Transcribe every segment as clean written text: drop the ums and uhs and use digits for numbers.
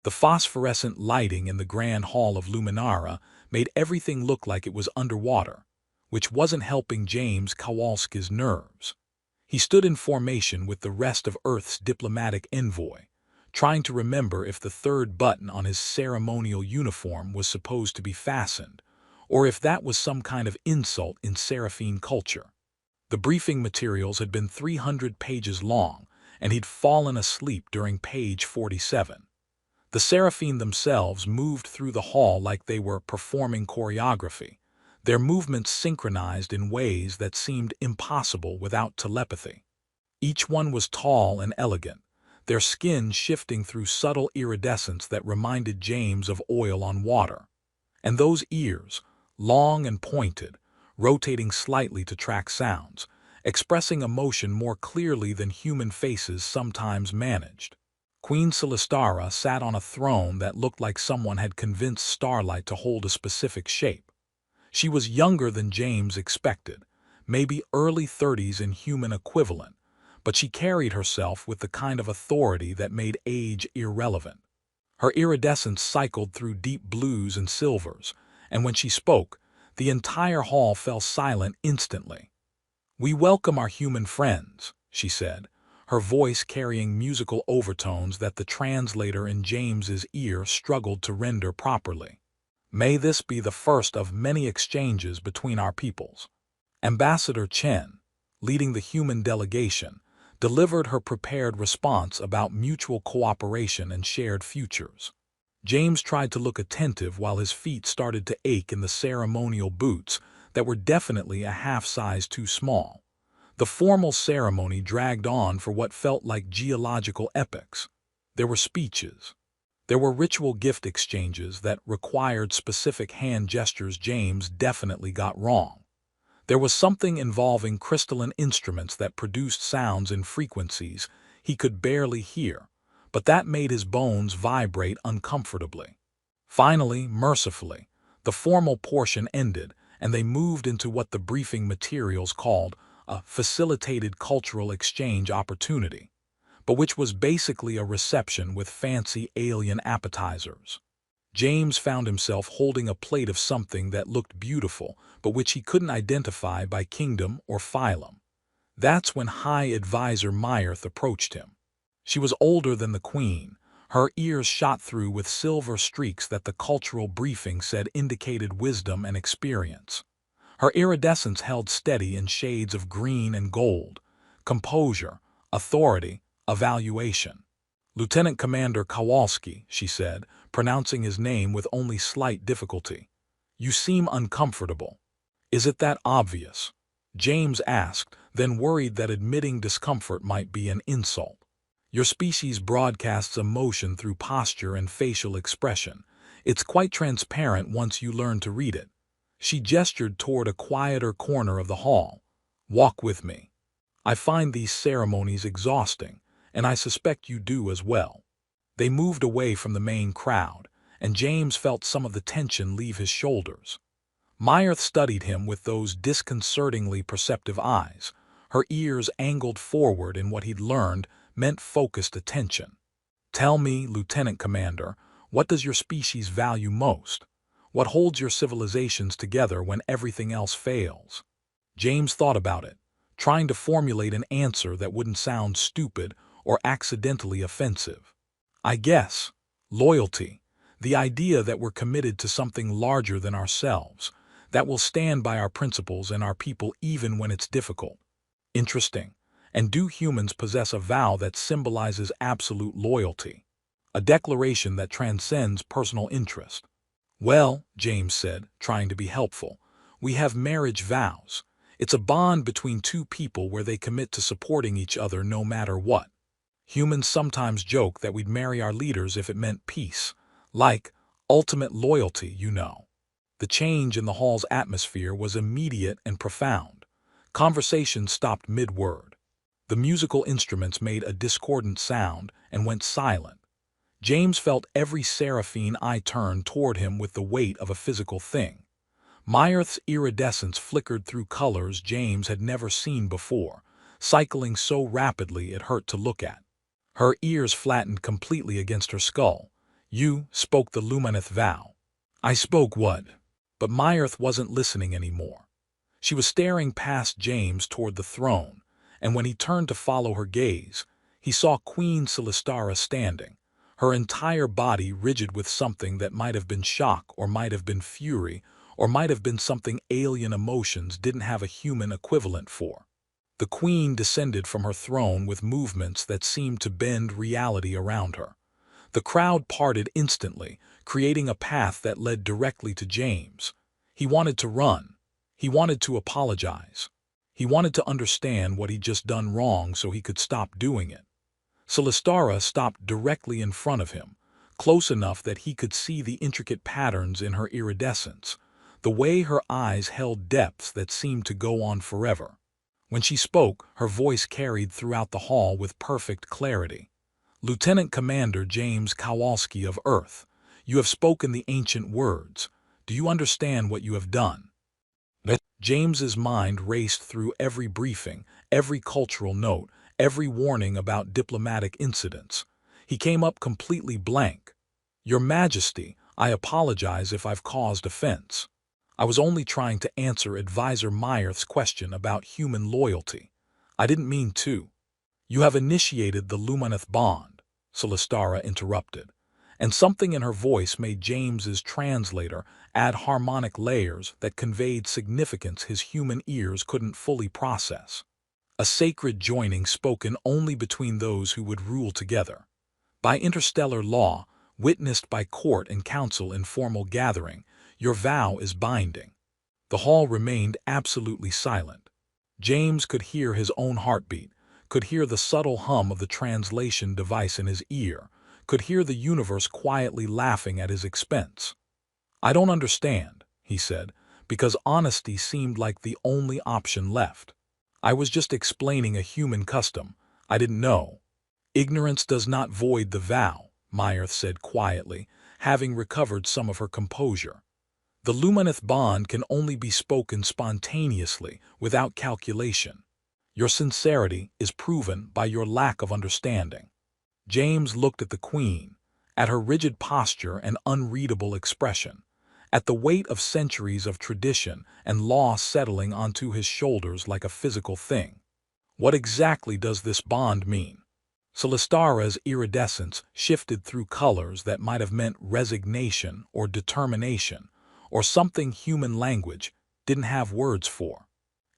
The phosphorescent lighting in the grand hall of Luminara made everything look like it was underwater, which wasn't helping James Kowalski's nerves. He stood in formation with the rest of Earth's diplomatic envoy, trying to remember if the third button on his ceremonial uniform was supposed to be fastened, or if that was some kind of insult in Seraphine culture. The briefing materials had been 300 pages long, and he'd fallen asleep during page 47. The Seraphine themselves moved through the hall like they were performing choreography, their movements synchronized in ways that seemed impossible without telepathy. Each one was tall and elegant, their skin shifting through subtle iridescence that reminded James of oil on water. And those ears, long and pointed, rotating slightly to track sounds, expressing emotion more clearly than human faces sometimes managed. Queen Celestara sat on a throne that looked like someone had convinced starlight to hold a specific shape. She was younger than James expected, maybe early 30s in human equivalent, but she carried herself with the kind of authority that made age irrelevant. Her iridescence cycled through deep blues and silvers, and when she spoke, the entire hall fell silent instantly. "We welcome our human friends," she said, her voice carrying musical overtones that the translator in James's ear struggled to render properly. "May this be the first of many exchanges between our peoples." Ambassador Chen, leading the human delegation, delivered her prepared response about mutual cooperation and shared futures. James tried to look attentive while his feet started to ache in the ceremonial boots that were definitely a half size too small. The formal ceremony dragged on for what felt like geological epochs. There were speeches. There were ritual gift exchanges that required specific hand gestures James definitely got wrong. There was something involving crystalline instruments that produced sounds in frequencies he could barely hear, but that made his bones vibrate uncomfortably. Finally, mercifully, the formal portion ended, and they moved into what the briefing materials called a facilitated cultural exchange opportunity, but which was basically a reception with fancy alien appetizers. James found himself holding a plate of something that looked beautiful, but which he couldn't identify by kingdom or phylum. That's when High Advisor Myrth approached him. She was older than the queen, her ears shot through with silver streaks that the cultural briefing said indicated wisdom and experience. Her iridescence held steady in shades of green and gold, composure, authority, evaluation. "Lieutenant Commander Kowalski," she said, pronouncing his name with only slight difficulty. "You seem uncomfortable." "Is it that obvious?" James asked, then worried that admitting discomfort might be an insult. "Your species broadcasts emotion through posture and facial expression. It's quite transparent once you learn to read it." She gestured toward a quieter corner of the hall. "Walk with me. I find these ceremonies exhausting, and I suspect you do as well." They moved away from the main crowd, and James felt some of the tension leave his shoulders. Myrth studied him with those disconcertingly perceptive eyes, her ears angled forward in what he'd learned meant focused attention. "Tell me, Lieutenant Commander, what does your species value most? What holds your civilizations together when everything else fails?" James thought about it, trying to formulate an answer that wouldn't sound stupid or accidentally offensive. "I guess, loyalty, the idea that we're committed to something larger than ourselves, that will stand by our principles and our people even when it's difficult." "Interesting. And do humans possess a vow that symbolizes absolute loyalty? A declaration that transcends personal interest?" "Well," James said, trying to be helpful, "we have marriage vows. It's a bond between two people where they commit to supporting each other no matter what. Humans sometimes joke that we'd marry our leaders if it meant peace, like ultimate loyalty, you know." The change in the hall's atmosphere was immediate and profound. Conversation stopped mid-word. The musical instruments made a discordant sound and went silent. James felt every seraphine eye turned toward him with the weight of a physical thing. Myrth's iridescence flickered through colors James had never seen before, cycling so rapidly it hurt to look at. Her ears flattened completely against her skull, You spoke the Lumineth vow. I spoke what? But Myrth wasn't listening anymore. She was staring past James toward the throne, and when he turned to follow her gaze, he saw Queen Celestara standing, her entire body rigid with something that might have been shock or might have been fury or might have been something alien emotions didn't have a human equivalent for. The queen descended from her throne with movements that seemed to bend reality around her. The crowd parted instantly, creating a path that led directly to James. He wanted to run. He wanted to apologize. He wanted to understand what he'd just done wrong so he could stop doing it. Celestara stopped directly in front of him, close enough that he could see the intricate patterns in her iridescence, the way her eyes held depths that seemed to go on forever. When she spoke, her voice carried throughout the hall with perfect clarity. Lieutenant Commander James Kowalski of Earth, you have spoken the ancient words. Do you understand what you have done? James's mind raced through every briefing, every cultural note, every warning about diplomatic incidents. He came up completely blank. Your Majesty, I apologize if I've caused offense. I was only trying to answer Advisor Myrth's question about human loyalty. I didn't mean to. You have initiated the Lumineth bond, Celestara interrupted, and something in her voice made James's translator add harmonic layers that conveyed significance his human ears couldn't fully process. A sacred joining spoken only between those who would rule together. By interstellar law, witnessed by court and council in formal gathering, your vow is binding. The hall remained absolutely silent. James could hear his own heartbeat, could hear the subtle hum of the translation device in his ear, could hear the universe quietly laughing at his expense. I don't understand, he said, because honesty seemed like the only option left. I was just explaining a human custom. I didn't know. Ignorance does not void the vow, Myrth said quietly, having recovered some of her composure. The Lumineth bond can only be spoken spontaneously, without calculation. Your sincerity is proven by your lack of understanding. James looked at the queen, at her rigid posture and unreadable expression, at the weight of centuries of tradition and law settling onto his shoulders like a physical thing. What exactly does this bond mean? Celestara's iridescence shifted through colors that might have meant resignation or determination, or something human language didn't have words for.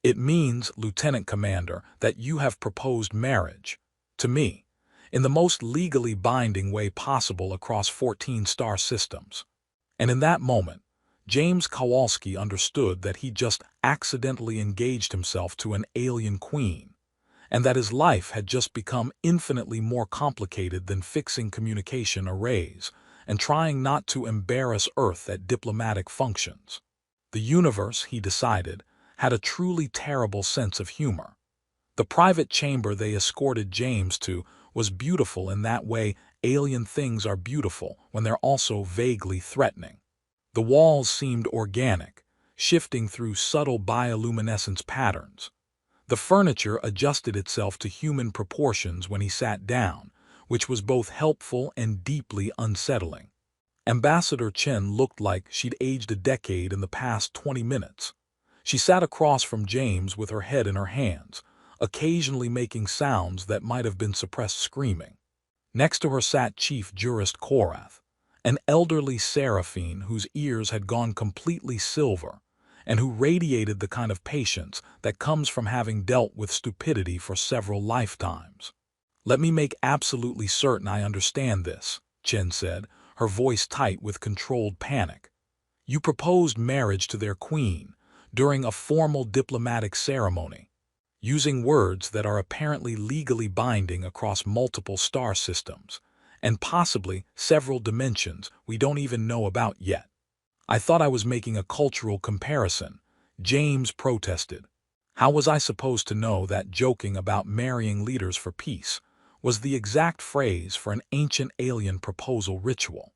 It means, Lieutenant Commander, that you have proposed marriage, to me, in the most legally binding way possible across 14 star systems. And in that moment, James Kowalski understood that he just accidentally engaged himself to an alien queen, and that his life had just become infinitely more complicated than fixing communication arrays and trying not to embarrass Earth at diplomatic functions. The universe, he decided, had a truly terrible sense of humor. The private chamber they escorted James to was beautiful in that way alien things are beautiful when they're also vaguely threatening. The walls seemed organic, shifting through subtle bioluminescence patterns. The furniture adjusted itself to human proportions when he sat down, which was both helpful and deeply unsettling. Ambassador Chen looked like she'd aged a decade in the past 20 minutes. She sat across from James with her head in her hands, occasionally making sounds that might have been suppressed screaming. Next to her sat Chief Jurist Korath, an elderly seraphine whose ears had gone completely silver, and who radiated the kind of patience that comes from having dealt with stupidity for several lifetimes. Let me make absolutely certain I understand this, Chen said, her voice tight with controlled panic. You proposed marriage to their queen during a formal diplomatic ceremony, using words that are apparently legally binding across multiple star systems, and possibly several dimensions we don't even know about yet. I thought I was making a cultural comparison, James protested. How was I supposed to know that joking about marrying leaders for peace was the exact phrase for an ancient alien proposal ritual?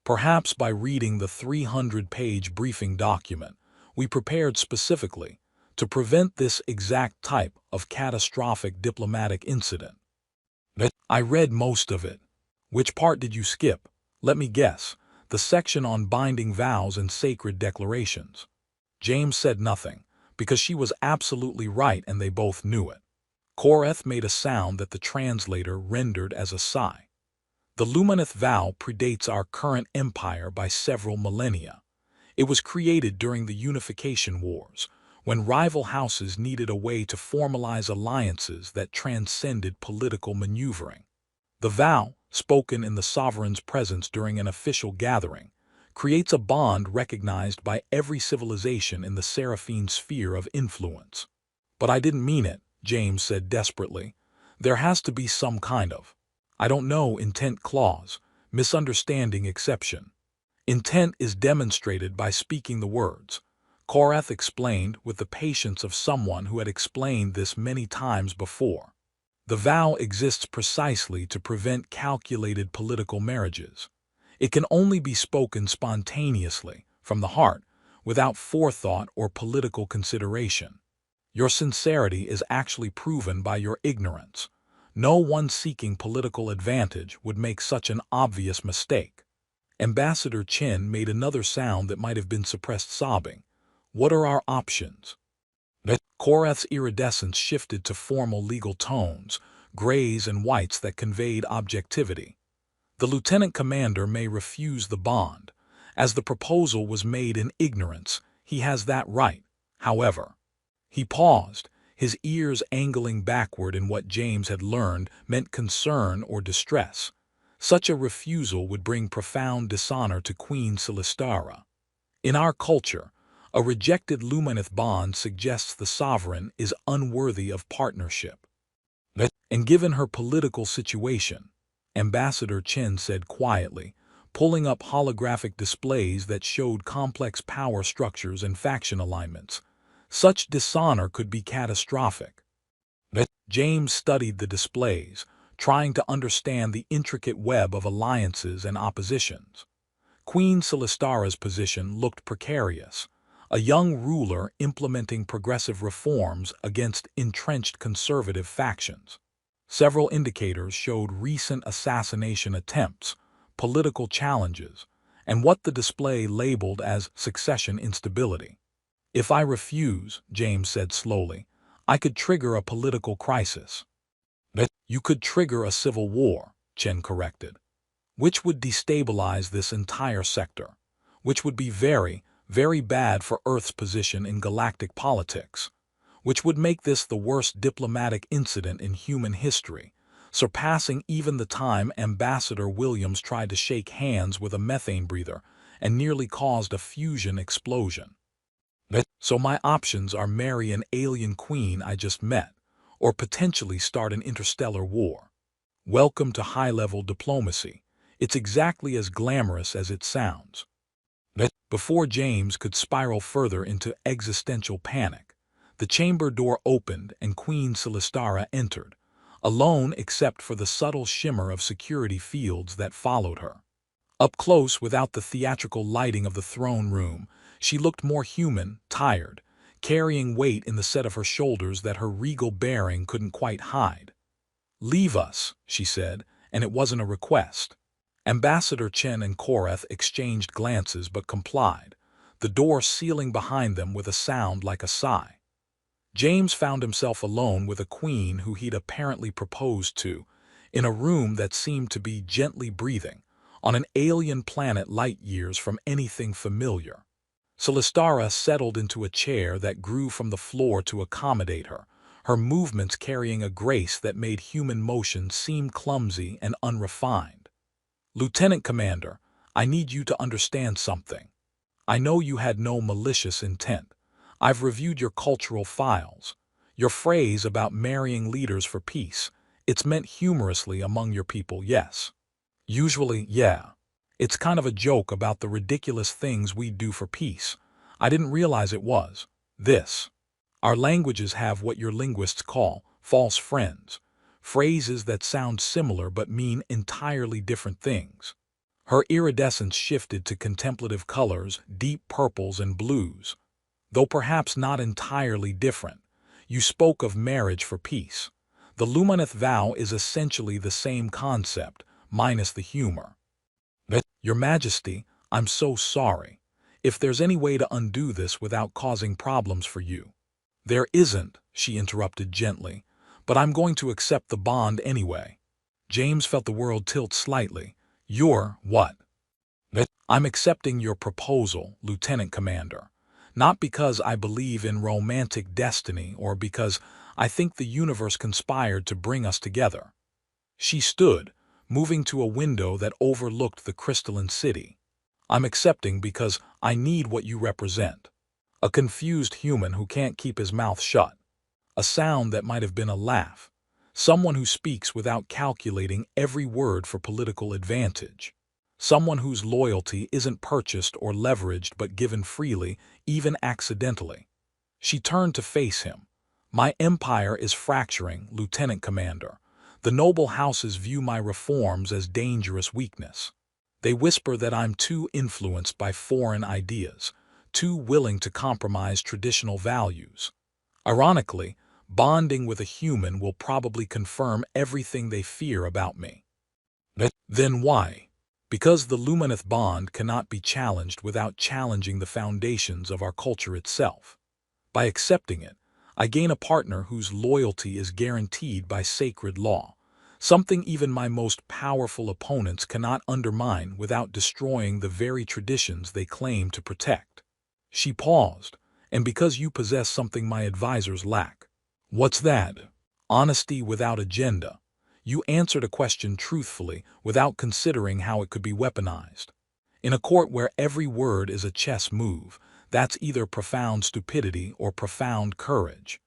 Perhaps by reading the 300-page briefing document we prepared specifically to prevent this exact type of catastrophic diplomatic incident. I read most of it. Which part did you skip? Let me guess, the section on binding vows and sacred declarations. James said nothing, because she was absolutely right and they both knew it. Koreth made a sound that the translator rendered as a sigh. The Lumineth vow predates our current empire by several millennia. It was created during the Unification Wars, when rival houses needed a way to formalize alliances that transcended political maneuvering. The vow, spoken in the sovereign's presence during an official gathering, creates a bond recognized by every civilization in the Seraphine sphere of influence. But I didn't mean it, James said desperately. There has to be some kind of, I don't know, intent clause, misunderstanding exception. Intent is demonstrated by speaking the words. Koreth explained with the patience of someone who had explained this many times before. The vow exists precisely to prevent calculated political marriages. It can only be spoken spontaneously, from the heart, without forethought or political consideration. Your sincerity is actually proven by your ignorance. No one seeking political advantage would make such an obvious mistake. Ambassador Chen made another sound that might have been suppressed sobbing. What are our options? Koreth's iridescence shifted to formal legal tones, grays and whites that conveyed objectivity. The lieutenant commander may refuse the bond. As the proposal was made in ignorance, he has that right. However, he paused, his ears angling backward in what James had learned meant concern or distress. Such a refusal would bring profound dishonor to Queen Silistara. In our culture, a rejected Lumineth bond suggests the sovereign is unworthy of partnership. And given her political situation, Ambassador Chen said quietly, pulling up holographic displays that showed complex power structures and faction alignments, such dishonor could be catastrophic. James studied the displays, trying to understand the intricate web of alliances and oppositions. Queen Silistara's position looked precarious, a young ruler implementing progressive reforms against entrenched conservative factions. Several indicators showed recent assassination attempts, political challenges, and what the display labeled as succession instability. If I refuse, James said slowly, I could trigger a political crisis. You could trigger a civil war, Chen corrected, which would destabilize this entire sector, which would be very, very bad for Earth's position in galactic politics, which would make this the worst diplomatic incident in human history, surpassing even the time Ambassador Williams tried to shake hands with a methane breather and nearly caused a fusion explosion. So my options are marry an alien queen I just met, or potentially start an interstellar war. Welcome to high-level diplomacy. It's exactly as glamorous as it sounds. Before James could spiral further into existential panic, the chamber door opened and Queen Silistara entered, alone except for the subtle shimmer of security fields that followed her. Up close, without the theatrical lighting of the throne room, she looked more human, tired, carrying weight in the set of her shoulders that her regal bearing couldn't quite hide. "Leave us," she said, and it wasn't a request. Ambassador Chen and Koreth exchanged glances but complied, the door sealing behind them with a sound like a sigh. James found himself alone with a queen who he'd apparently proposed to, in a room that seemed to be gently breathing, on an alien planet light years from anything familiar. Silistara settled into a chair that grew from the floor to accommodate her, her movements carrying a grace that made human motion seem clumsy and unrefined. "Lieutenant Commander, I need you to understand something. I know you had no malicious intent. I've reviewed your cultural files. Your phrase about marrying leaders for peace, it's meant humorously among your people, yes. Usually, yeah. It's kind of a joke about the ridiculous things we do for peace. I didn't realize it was this. Our languages have what your linguists call false friends, phrases that sound similar but mean entirely different things." Her iridescence shifted to contemplative colors, deep purples and blues. "Though perhaps not entirely different. You spoke of marriage for peace. The Lumineth vow is essentially the same concept, minus the humor. Your Majesty, I'm so sorry. If there's any way to undo this without causing problems for you. There isn't, she interrupted gently, but I'm going to accept the bond anyway. James felt the world tilt slightly. You're what? I'm accepting your proposal, Lieutenant Commander. Not because I believe in romantic destiny or because I think the universe conspired to bring us together. She stood, moving to a window that overlooked the crystalline city. I'm accepting because I need what you represent. A confused human who can't keep his mouth shut. A sound that might have been a laugh. Someone who speaks without calculating every word for political advantage. Someone whose loyalty isn't purchased or leveraged but given freely, even accidentally. She turned to face him. My empire is fracturing, Lieutenant Commander. The noble houses view my reforms as dangerous weakness. They whisper that I'm too influenced by foreign ideas, too willing to compromise traditional values. Ironically, bonding with a human will probably confirm everything they fear about me. Then why? Because the Lumineth bond cannot be challenged without challenging the foundations of our culture itself. By accepting it, I gain a partner whose loyalty is guaranteed by sacred law, something even my most powerful opponents cannot undermine without destroying the very traditions they claim to protect. She paused, and because you possess something my advisors lack. What's that? Honesty without agenda. You answered a question truthfully without considering how it could be weaponized. In a court where every word is a chess move, that's either profound stupidity or profound courage.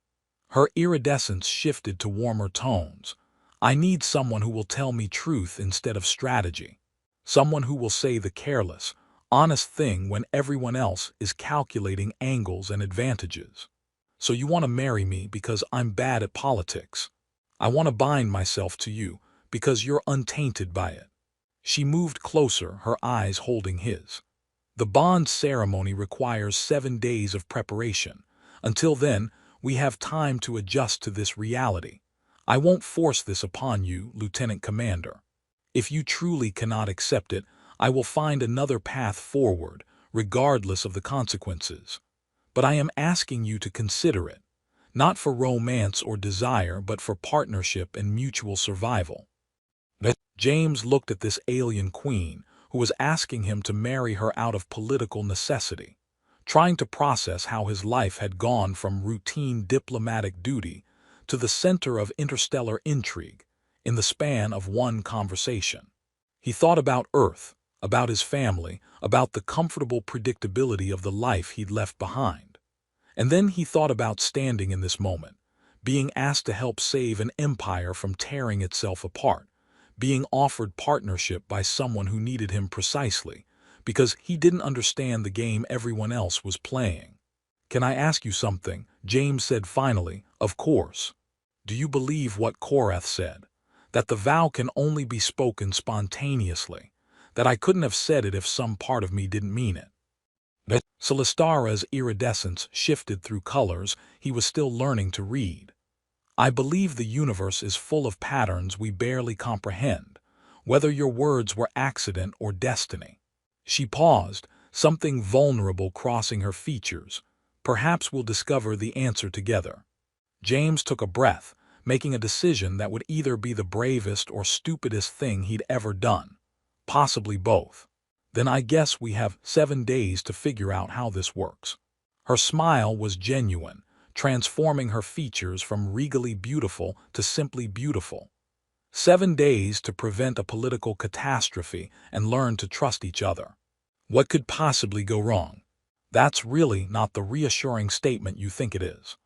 Her iridescence shifted to warmer tones. I need someone who will tell me truth instead of strategy. Someone who will say the careless, honest thing when everyone else is calculating angles and advantages. So you want to marry me because I'm bad at politics. I want to bind myself to you because you're untainted by it. She moved closer, her eyes holding his. The bond ceremony requires 7 days of preparation. Until then, we have time to adjust to this reality. I won't force this upon you, Lieutenant Commander. If you truly cannot accept it, I will find another path forward, regardless of the consequences. But I am asking you to consider it. Not for romance or desire, but for partnership and mutual survival. James looked at this alien queen who was asking him to marry her out of political necessity, trying to process how his life had gone from routine diplomatic duty to the center of interstellar intrigue in the span of one conversation. He thought about Earth, about his family, about the comfortable predictability of the life he'd left behind. And then he thought about standing in this moment, being asked to help save an empire from tearing itself apart, being offered partnership by someone who needed him precisely, because he didn't understand the game everyone else was playing. Can I ask you something? James said finally. Of course. Do you believe what Korath said? That the vow can only be spoken spontaneously, that I couldn't have said it if some part of me didn't mean it. Celestara's iridescence shifted through colors he was still learning to read. I believe the universe is full of patterns we barely comprehend, whether your words were accident or destiny. She paused, something vulnerable crossing her features. Perhaps we'll discover the answer together. James took a breath, making a decision that would either be the bravest or stupidest thing he'd ever done. Possibly both. Then I guess we have 7 days to figure out how this works. Her smile was genuine, transforming her features from regally beautiful to simply beautiful. 7 days to prevent a political catastrophe and learn to trust each other. What could possibly go wrong? That's really not the reassuring statement you think it is.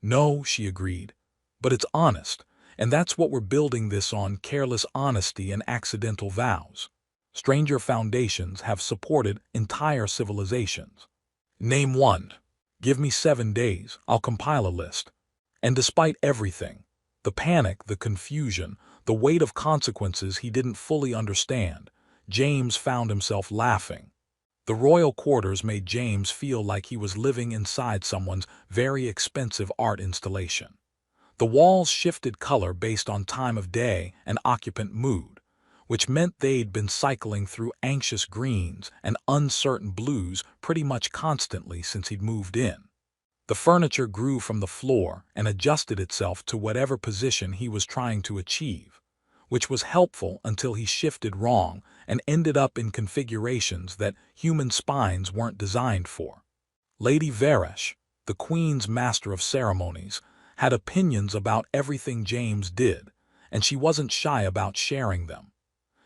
No, she agreed. But it's honest, and that's what we're building this on: careless honesty and accidental vows. Stranger foundations have supported entire civilizations. Name one. Give me 7 days, I'll compile a list. And despite everything, the panic, the confusion, the weight of consequences he didn't fully understand, James found himself laughing. The royal quarters made James feel like he was living inside someone's very expensive art installation. The walls shifted color based on time of day and occupant mood, which meant they'd been cycling through anxious greens and uncertain blues pretty much constantly since he'd moved in. The furniture grew from the floor and adjusted itself to whatever position he was trying to achieve, which was helpful until he shifted wrong and ended up in configurations that human spines weren't designed for. Lady Varesh, the Queen's master of ceremonies, had opinions about everything James did, and she wasn't shy about sharing them.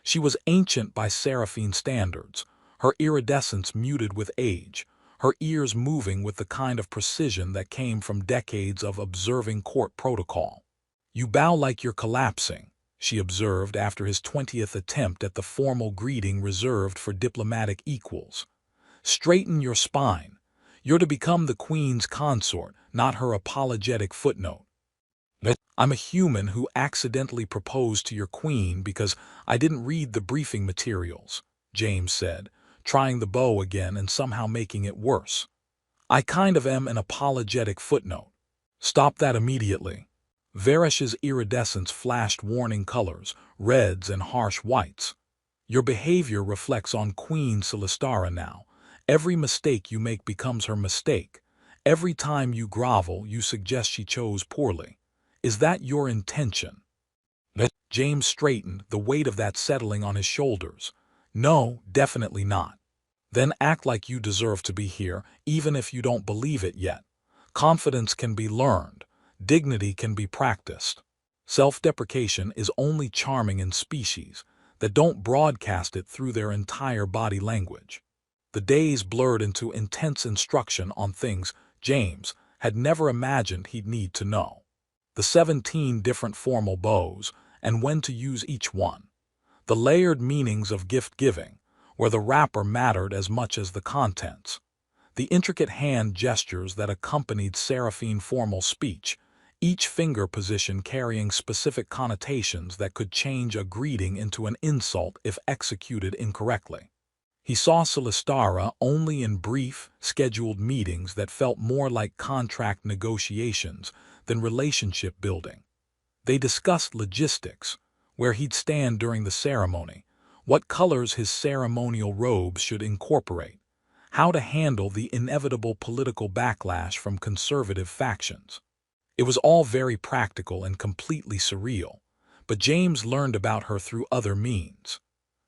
She was ancient by Seraphine standards, her iridescence muted with age, her ears moving with the kind of precision that came from decades of observing court protocol. "You bow like you're collapsing," she observed after his 20th attempt at the formal greeting reserved for diplomatic equals. "Straighten your spine. You're to become the Queen's consort, not her apologetic footnote." "I'm a human who accidentally proposed to your Queen because I didn't read the briefing materials," James said, trying the bow again and somehow making it worse. "I kind of am an apologetic footnote." "Stop that immediately." Varesh's iridescence flashed warning colors, reds and harsh whites. "Your behavior reflects on Queen Silistara now. Every mistake you make becomes her mistake. Every time you grovel, you suggest she chose poorly. Is that your intention?" James straightened, the weight of that settling on his shoulders. "No, definitely not." "Then act like you deserve to be here, even if you don't believe it yet. Confidence can be learned. Dignity can be practiced. Self-deprecation is only charming in species that don't broadcast it through their entire body language." The days blurred into intense instruction on things James had never imagined he'd need to know. The 17 different formal bows, and when to use each one. The layered meanings of gift-giving, where the wrapper mattered as much as the contents. The intricate hand gestures that accompanied Seraphine formal speech, each finger position carrying specific connotations that could change a greeting into an insult if executed incorrectly. He saw Silistara only in brief, scheduled meetings that felt more like contract negotiations than relationship building. They discussed logistics, where he'd stand during the ceremony, what colors his ceremonial robes should incorporate, how to handle the inevitable political backlash from conservative factions. It was all very practical and completely surreal, but James learned about her through other means.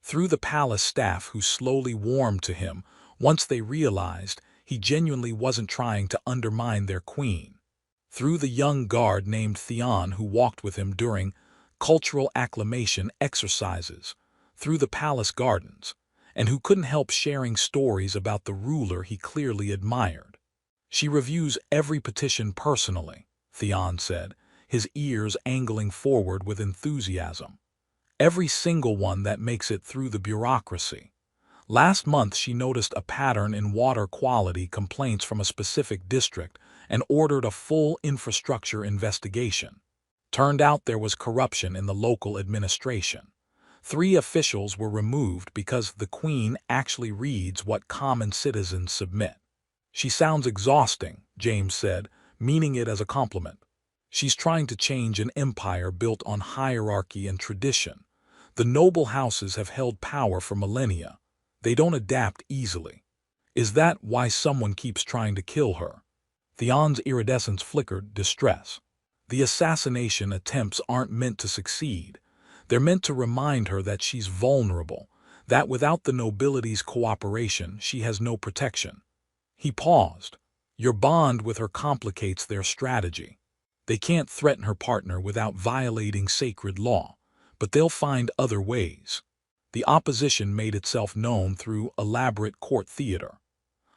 Through the palace staff who slowly warmed to him once they realized he genuinely wasn't trying to undermine their queen. Through the young guard named Theon who walked with him during cultural acclamation exercises, through the palace gardens, and who couldn't help sharing stories about the ruler he clearly admired. "She reviews every petition personally," Theon said, his ears angling forward with enthusiasm. "Every single one that makes it through the bureaucracy. Last month she noticed a pattern in water quality complaints from a specific district and ordered a full infrastructure investigation. Turned out there was corruption in the local administration. 3 officials were removed because the Queen actually reads what common citizens submit." "She sounds exhausting," James said, meaning it as a compliment. "She's trying to change an empire built on hierarchy and tradition. The noble houses have held power for millennia. They don't adapt easily. Is that why someone keeps trying to kill her?" Theon's iridescence flickered distress. "The assassination attempts aren't meant to succeed. They're meant to remind her that she's vulnerable, that without the nobility's cooperation she has no protection." He paused. "Your bond with her complicates their strategy. They can't threaten her partner without violating sacred law, but they'll find other ways." The opposition made itself known through elaborate court theater.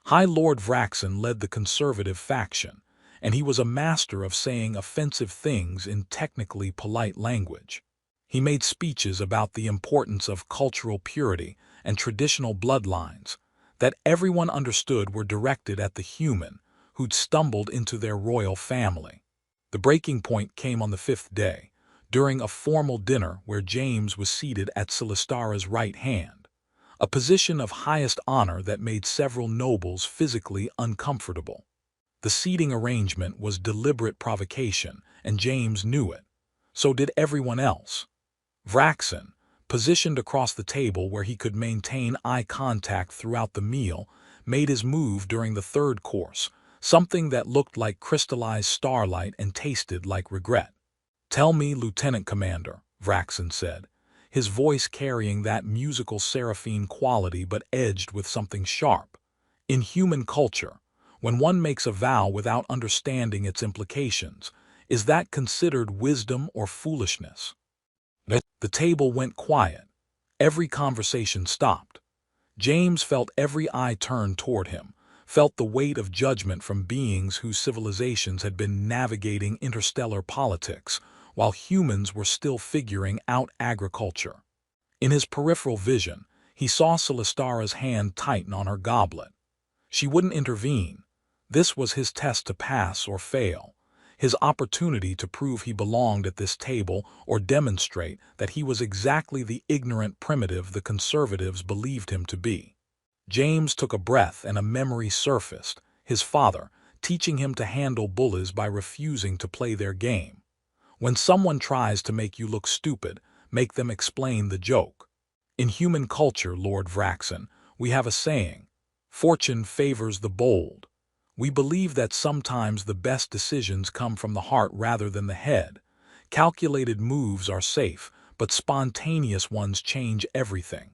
High Lord Vraxen led the conservative faction, and he was a master of saying offensive things in technically polite language. He made speeches about the importance of cultural purity and traditional bloodlines that everyone understood were directed at the human who'd stumbled into their royal family. The breaking point came on the 5th day, during a formal dinner where James was seated at Silistara's right hand, a position of highest honor that made several nobles physically uncomfortable. The seating arrangement was deliberate provocation, and James knew it. So did everyone else. Vraxen, positioned across the table where he could maintain eye contact throughout the meal, made his move during the third course, something that looked like crystallized starlight and tasted like regret. "Tell me, Lieutenant Commander," Vraxen said, his voice carrying that musical seraphine quality but edged with something sharp. "In human culture, when one makes a vow without understanding its implications, is that considered wisdom or foolishness?" The table went quiet. Every conversation stopped. James felt every eye turned toward him, felt the weight of judgment from beings whose civilizations had been navigating interstellar politics, while humans were still figuring out agriculture. In his peripheral vision, he saw Celestara's hand tighten on her goblet. She wouldn't intervene. This was his test to pass or fail, his opportunity to prove he belonged at this table or demonstrate that he was exactly the ignorant primitive the conservatives believed him to be. James took a breath and a memory surfaced, his father, teaching him to handle bullies by refusing to play their game. When someone tries to make you look stupid, make them explain the joke. In human culture, Lord Vraxen, we have a saying, "Fortune favors the bold." We believe that sometimes the best decisions come from the heart rather than the head. Calculated moves are safe, but spontaneous ones change everything.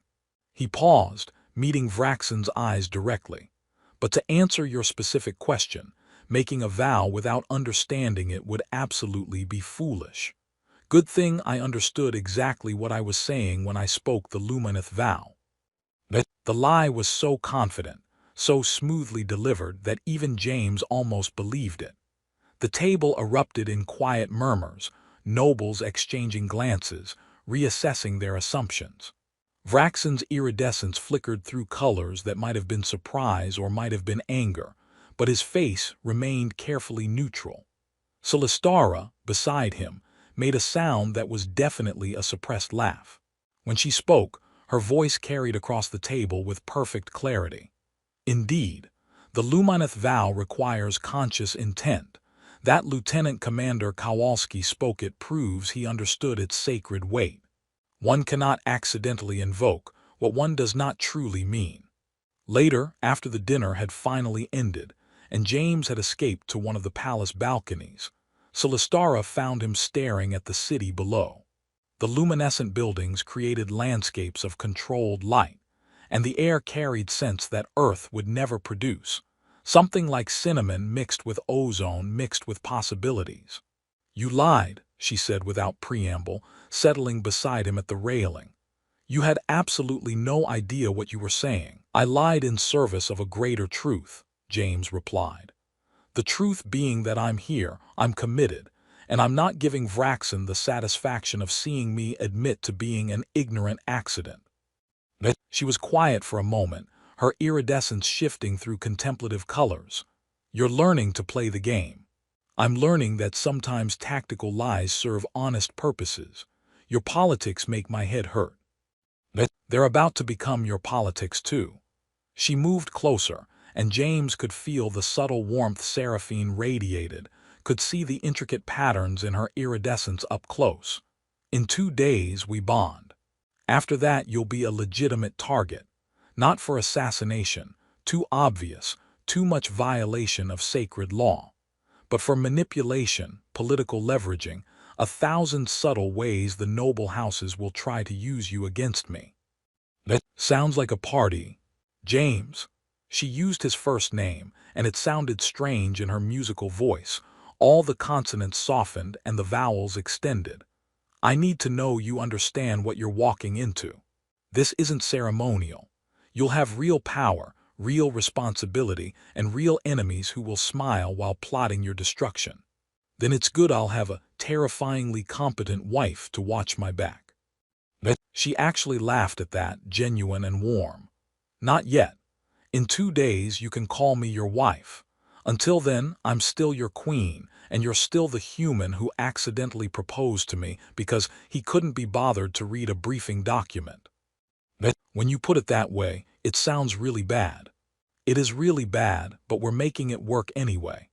He paused, meeting Vraxen's eyes directly. "But to answer your specific question, making a vow without understanding it would absolutely be foolish. Good thing I understood exactly what I was saying when I spoke the Lumineth vow." The lie was so confident, so smoothly delivered that even James almost believed it. The table erupted in quiet murmurs, nobles exchanging glances, reassessing their assumptions. Vraxen's iridescence flickered through colors that might have been surprise or might have been anger, but his face remained carefully neutral. Celestara, beside him, made a sound that was definitely a suppressed laugh. When she spoke, her voice carried across the table with perfect clarity. "Indeed, the Lumineth vow requires conscious intent. That Lieutenant Commander Kowalski spoke it proves he understood its sacred weight. One cannot accidentally invoke what one does not truly mean." Later, after the dinner had finally ended, and James had escaped to one of the palace balconies, Celestara found him staring at the city below. The luminescent buildings created landscapes of controlled light, and the air carried scents that Earth would never produce, something like cinnamon mixed with ozone mixed with possibilities. "You lied," she said without preamble, settling beside him at the railing. "You had absolutely no idea what you were saying." "I lied in service of a greater truth," James replied. "The truth being that I'm here, I'm committed, and I'm not giving Vraxen the satisfaction of seeing me admit to being an ignorant accident." She was quiet for a moment, her iridescence shifting through contemplative colors. "You're learning to play the game. I'm learning that sometimes tactical lies serve honest purposes. Your politics make my head hurt." "They're about to become your politics too." She moved closer, and James could feel the subtle warmth Seraphine radiated, could see the intricate patterns in her iridescence up close. "In 2 days we bond. After that you'll be a legitimate target. Not for assassination, too obvious, too much violation of sacred law, but for manipulation, political leveraging, 1,000 subtle ways the noble houses will try to use you against me." "That sounds like a party." "James." She used his first name, and it sounded strange in her musical voice. All the consonants softened and the vowels extended. "I need to know you understand what you're walking into. This isn't ceremonial. You'll have real power, real responsibility, and real enemies who will smile while plotting your destruction. Then it's good I'll have a terrifyingly competent wife to watch my back." She actually laughed at that, genuine and warm. "Not yet. In 2 days you can call me your wife. Until then, I'm still your queen, and you're still the human who accidentally proposed to me because he couldn't be bothered to read a briefing document." "When you put it that way, it sounds really bad." "It is really bad, but we're making it work anyway."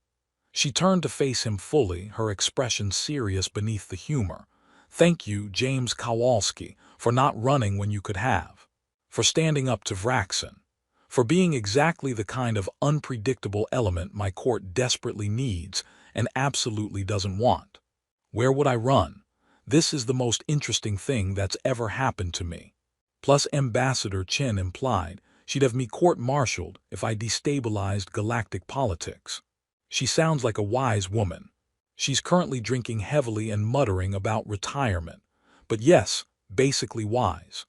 She turned to face him fully, her expression serious beneath the humor. "Thank you, James Kowalski, for not running when you could have, for standing up to Vraxen, for being exactly the kind of unpredictable element my court desperately needs and absolutely doesn't want. Where would I run? This is the most interesting thing that's ever happened to me. Plus, Ambassador Chen implied she'd have me court-martialed if I destabilized galactic politics. She sounds like a wise woman. She's currently drinking heavily and muttering about retirement, but yes, basically wise.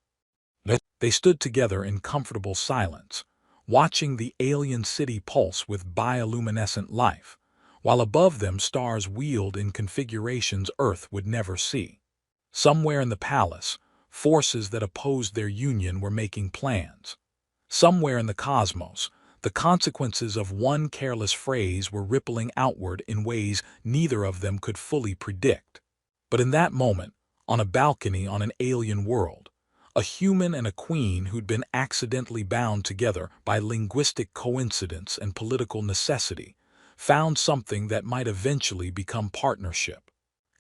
They stood together in comfortable silence, watching the alien city pulse with bioluminescent life, while above them stars wheeled in configurations Earth would never see. Somewhere in the palace, forces that opposed their union were making plans. Somewhere in the cosmos, the consequences of one careless phrase were rippling outward in ways neither of them could fully predict. But in that moment, on a balcony on an alien world, a human and a queen who'd been accidentally bound together by linguistic coincidence and political necessity found something that might eventually become partnership.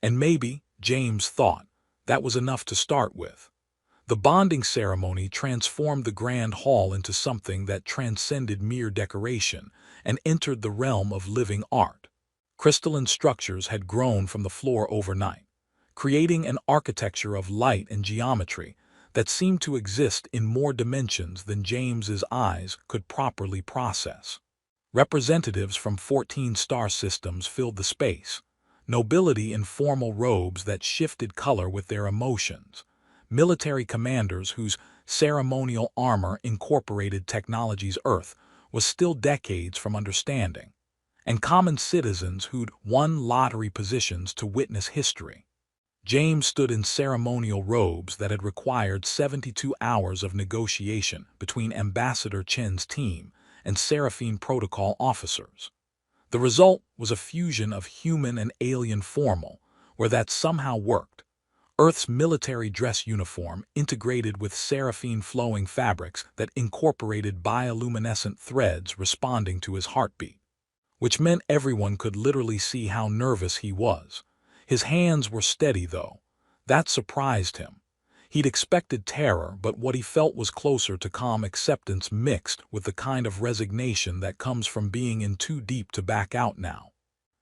And maybe, James thought, that was enough to start with. The bonding ceremony transformed the grand hall into something that transcended mere decoration and entered the realm of living art. Crystalline structures had grown from the floor overnight, creating an architecture of light and geometry that seemed to exist in more dimensions than James's eyes could properly process. Representatives from 14 star systems filled the space, nobility in formal robes that shifted color with their emotions, military commanders whose ceremonial armor incorporated technologies Earth was still decades from understanding, and common citizens who'd won lottery positions to witness history. James stood in ceremonial robes that had required 72 hours of negotiation between Ambassador Chen's team and Seraphine Protocol officers. The result was a fusion of human and alien formal, where that somehow worked. Earth's military dress uniform integrated with Seraphine flowing fabrics that incorporated bioluminescent threads responding to his heartbeat, which meant everyone could literally see how nervous he was. His hands were steady, though. That surprised him. He'd expected terror, but what he felt was closer to calm acceptance mixed with the kind of resignation that comes from being in too deep to back out now.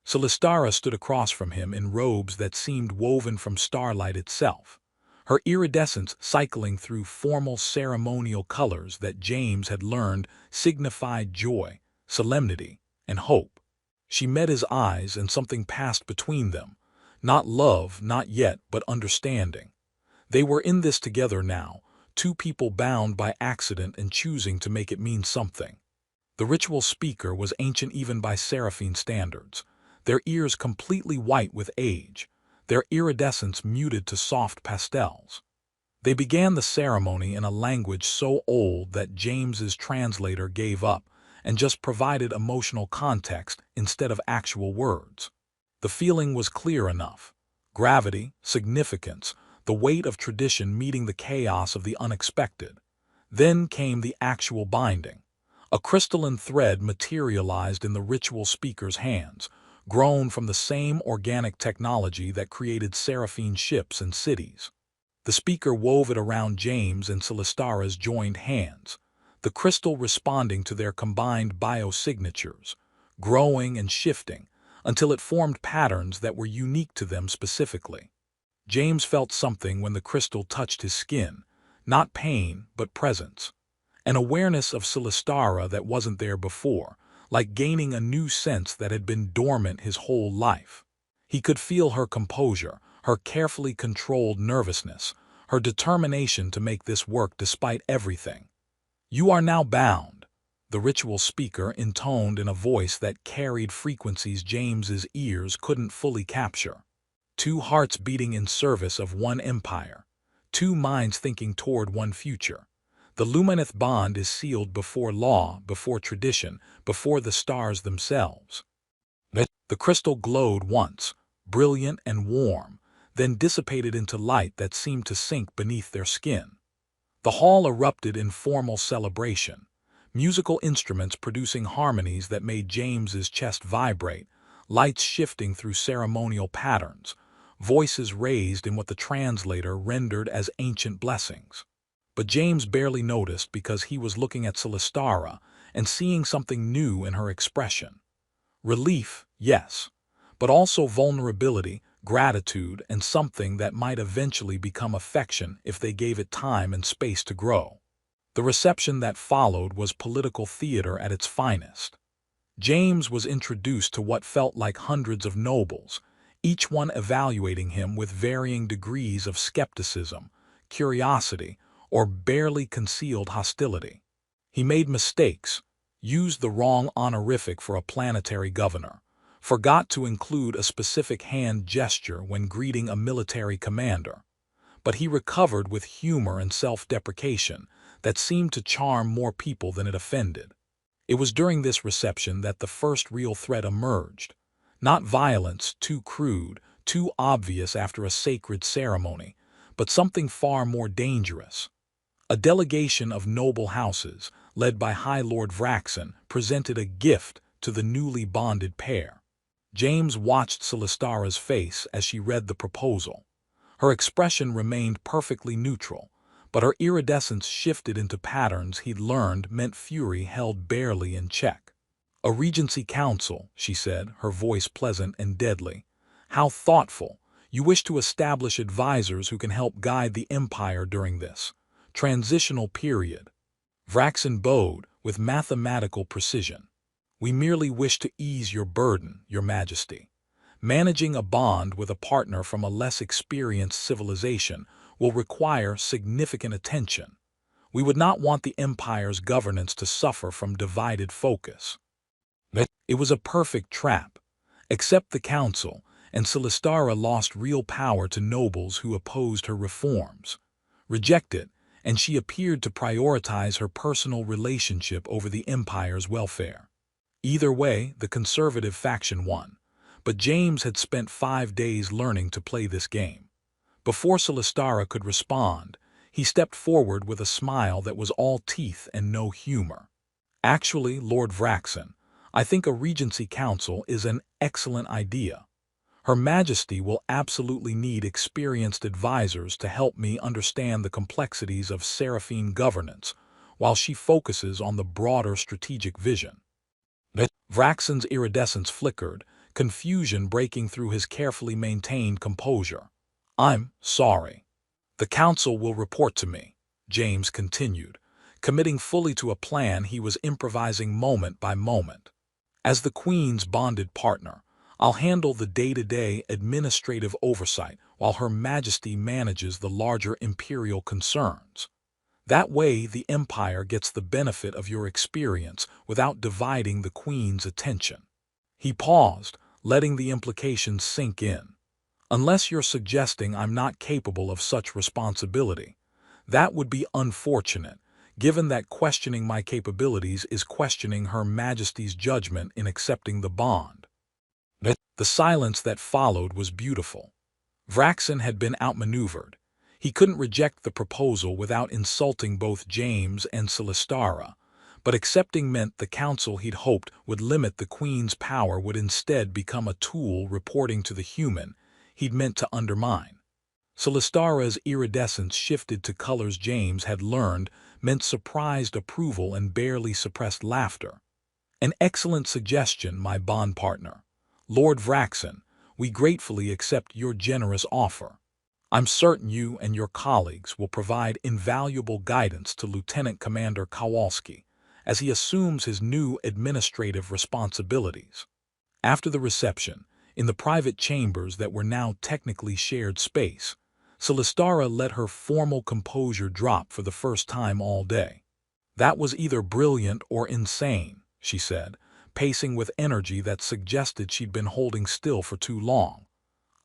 Celestara stood across from him in robes that seemed woven from starlight itself, her iridescence cycling through formal ceremonial colors that James had learned signified joy, solemnity, and hope. She met his eyes and something passed between them. Not love, not yet, but understanding. They were in this together now, two people bound by accident and choosing to make it mean something. The ritual speaker was ancient even by Seraphine standards, their ears completely white with age, their iridescence muted to soft pastels. They began the ceremony in a language so old that James's translator gave up and just provided emotional context instead of actual words. The feeling was clear enough. Gravity, significance, the weight of tradition meeting the chaos of the unexpected. Then came the actual binding. A crystalline thread materialized in the ritual speaker's hands, grown from the same organic technology that created Seraphine ships and cities. The speaker wove it around James and Celestara's joined hands, the crystal responding to their combined biosignatures, growing and shifting until it formed patterns that were unique to them specifically. James felt something when the crystal touched his skin, not pain, but presence. An awareness of Celestara that wasn't there before, like gaining a new sense that had been dormant his whole life. He could feel her composure, her carefully controlled nervousness, her determination to make this work despite everything. "You are now bound," the ritual speaker intoned in a voice that carried frequencies James's ears couldn't fully capture. Two hearts beating in service of one empire, two minds thinking toward one future. The Lumineth bond is sealed before law, before tradition, before the stars themselves. The crystal glowed once, brilliant and warm, then dissipated into light that seemed to sink beneath their skin. The hall erupted in formal celebration, musical instruments producing harmonies that made James's chest vibrate, lights shifting through ceremonial patterns, voices raised in what the translator rendered as ancient blessings. But James barely noticed because he was looking at Celestara and seeing something new in her expression. Relief, yes, but also vulnerability, gratitude, and something that might eventually become affection if they gave it time and space to grow. The reception that followed was political theater at its finest. James was introduced to what felt like hundreds of nobles, each one evaluating him with varying degrees of skepticism, curiosity, or barely concealed hostility. He made mistakes, used the wrong honorific for a planetary governor, forgot to include a specific hand gesture when greeting a military commander, but he recovered with humor and self-deprecation that seemed to charm more people than it offended. It was during this reception that the first real threat emerged. Not violence, too crude, too obvious after a sacred ceremony, but something far more dangerous. A delegation of noble houses, led by High Lord Vraxen, presented a gift to the newly bonded pair. James watched Celestara's face as she read the proposal. Her expression remained perfectly neutral, but her iridescence shifted into patterns he'd learned meant fury held barely in check. "A Regency Council," she said, her voice pleasant and deadly. "How thoughtful. You wish to establish advisors who can help guide the Empire during this transitional period." Vraxen bowed with mathematical precision. "We merely wish to ease your burden, Your Majesty. Managing a bond with a partner from a less experienced civilization will require significant attention. We would not want the Empire's governance to suffer from divided focus." It was a perfect trap. Accept the council, and Celestara lost real power to nobles who opposed her reforms. Reject it, and she appeared to prioritize her personal relationship over the Empire's welfare. Either way, the conservative faction won. But James had spent 5 days learning to play this game. Before Celestara could respond, he stepped forward with a smile that was all teeth and no humor. "Actually, Lord Vraxen, I think a Regency Council is an excellent idea. Her Majesty will absolutely need experienced advisors to help me understand the complexities of Seraphine governance, while she focuses on the broader strategic vision." Vraxen's iridescence flickered, confusion breaking through his carefully maintained composure. "I'm sorry. The council will report to me," James continued, committing fully to a plan he was improvising moment by moment. "As the Queen's bonded partner, I'll handle the day-to-day administrative oversight while Her Majesty manages the larger imperial concerns. That way the Empire gets the benefit of your experience without dividing the Queen's attention." He paused, letting the implications sink in. "Unless you're suggesting I'm not capable of such responsibility. That would be unfortunate, given that questioning my capabilities is questioning Her Majesty's judgment in accepting the bond." The silence that followed was beautiful. Vraxen had been outmaneuvered. He couldn't reject the proposal without insulting both James and Celestara, but accepting meant the council he'd hoped would limit the Queen's power would instead become a tool reporting to the human he'd meant to undermine. Celestara's iridescence shifted to colors James had learned meant surprised approval and barely suppressed laughter. "An excellent suggestion, my bond partner. Lord Vraxen, we gratefully accept your generous offer. I'm certain you and your colleagues will provide invaluable guidance to Lieutenant Commander Kowalski as he assumes his new administrative responsibilities." After the reception, in the private chambers that were now technically shared space, Celestara let her formal composure drop for the first time all day. "That was either brilliant or insane," she said, pacing with energy that suggested she'd been holding still for too long.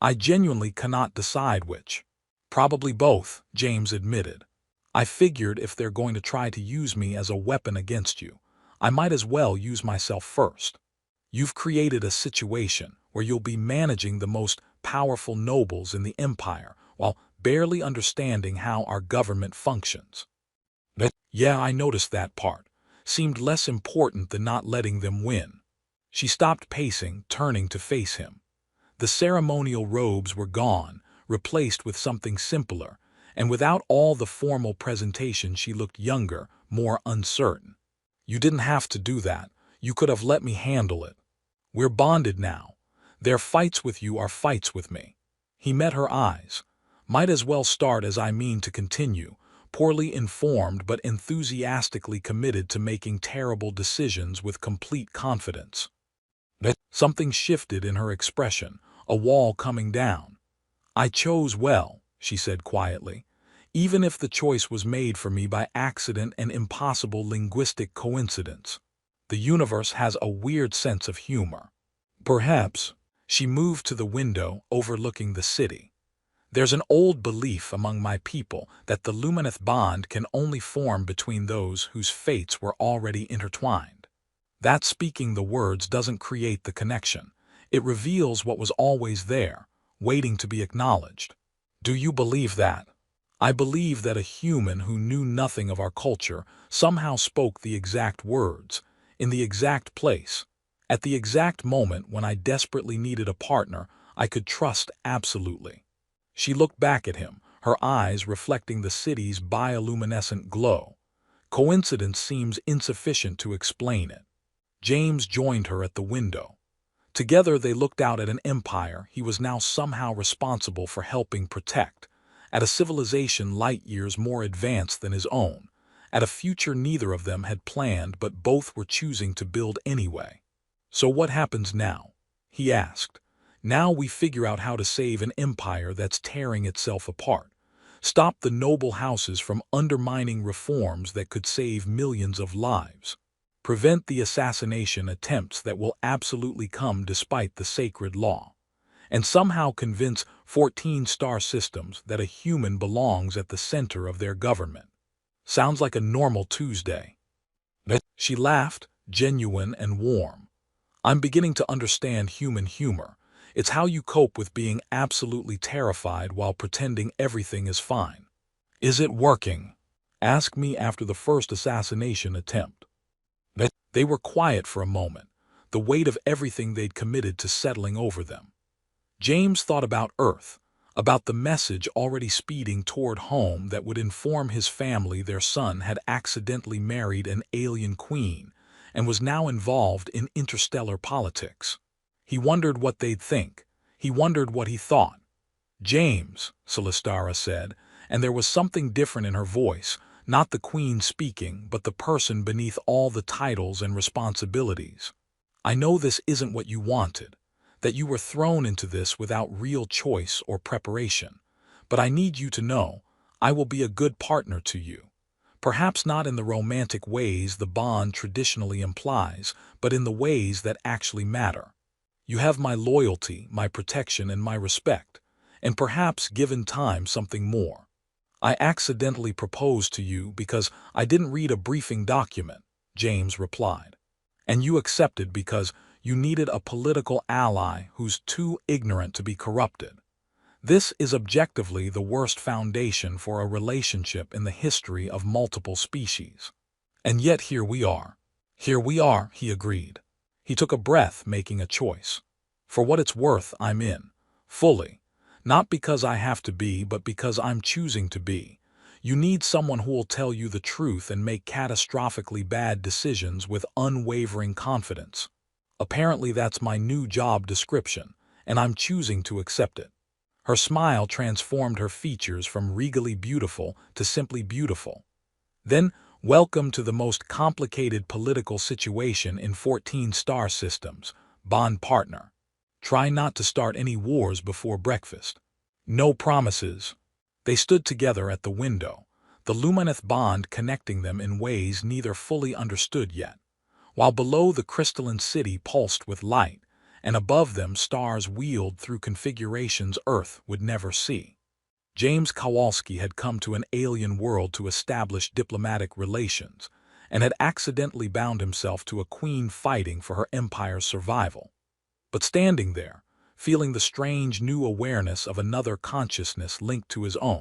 "I genuinely cannot decide which." "Probably both," James admitted. "I figured if they're going to try to use me as a weapon against you, I might as well use myself first. You've created a situation where you'll be managing the most powerful nobles in the Empire while barely understanding how our government functions." "Yeah, I noticed that part. Seemed less important than not letting them win." She stopped pacing, turning to face him. The ceremonial robes were gone, replaced with something simpler, and without all the formal presentation she looked younger, more uncertain. You didn't have to do that. You could have let me handle it. We're bonded now. Their fights with you are fights with me. He met her eyes. Might as well start as I mean to continue, poorly informed but enthusiastically committed to making terrible decisions with complete confidence. Something shifted in her expression, a wall coming down. I chose well, she said quietly, even if the choice was made for me by accident and impossible linguistic coincidence. The universe has a weird sense of humor. Perhaps. She moved to the window overlooking the city. There's an old belief among my people that the Lumineth bond can only form between those whose fates were already intertwined. That speaking the words doesn't create the connection. It reveals what was always there, waiting to be acknowledged. Do you believe that? I believe that a human who knew nothing of our culture somehow spoke the exact words, in the exact place, at the exact moment when I desperately needed a partner I could trust absolutely. She looked back at him, her eyes reflecting the city's bioluminescent glow. Coincidence seems insufficient to explain it. James joined her at the window. Together they looked out at an empire he was now somehow responsible for helping protect, at a civilization light years more advanced than his own, at a future neither of them had planned but both were choosing to build anyway. So what happens now? He asked. Now we figure out how to save an empire that's tearing itself apart. Stop the noble houses from undermining reforms that could save millions of lives. Prevent the assassination attempts that will absolutely come despite the sacred law. And somehow convince 14 star systems that a human belongs at the center of their government. Sounds like a normal Tuesday. She laughed, genuine and warm. I'm beginning to understand human humor. It's how you cope with being absolutely terrified while pretending everything is fine. Is it working? Ask me after the first assassination attempt. They were quiet for a moment, the weight of everything they'd committed to settling over them. James thought about Earth, about the message already speeding toward home that would inform his family their son had accidentally married an alien queen and was now involved in interstellar politics. He wondered what they'd think. He wondered what he thought. James, Celestara said, and there was something different in her voice, not the queen speaking, but the person beneath all the titles and responsibilities. I know this isn't what you wanted, that you were thrown into this without real choice or preparation, but I need you to know I will be a good partner to you. Perhaps not in the romantic ways the bond traditionally implies, but in the ways that actually matter. You have my loyalty, my protection, and my respect, and perhaps, given time, something more. I accidentally proposed to you because I didn't read a briefing document, James replied. And you accepted because you needed a political ally who's too ignorant to be corrupted. This is objectively the worst foundation for a relationship in the history of multiple species. And yet here we are. Here we are, he agreed. He took a breath, making a choice. For what it's worth, I'm in. Fully. Not because I have to be, but because I'm choosing to be. You need someone who will tell you the truth and make catastrophically bad decisions with unwavering confidence. Apparently that's my new job description, and I'm choosing to accept it. Her smile transformed her features from regally beautiful to simply beautiful. Then, welcome to the most complicated political situation in 14 star systems, bond partner. Try not to start any wars before breakfast. No promises. They stood together at the window, the Lumineth bond connecting them in ways neither fully understood yet, while below the crystalline city pulsed with light, and above them stars wheeled through configurations Earth would never see. James Kowalski had come to an alien world to establish diplomatic relations, and had accidentally bound himself to a queen fighting for her empire's survival. But standing there, feeling the strange new awareness of another consciousness linked to his own,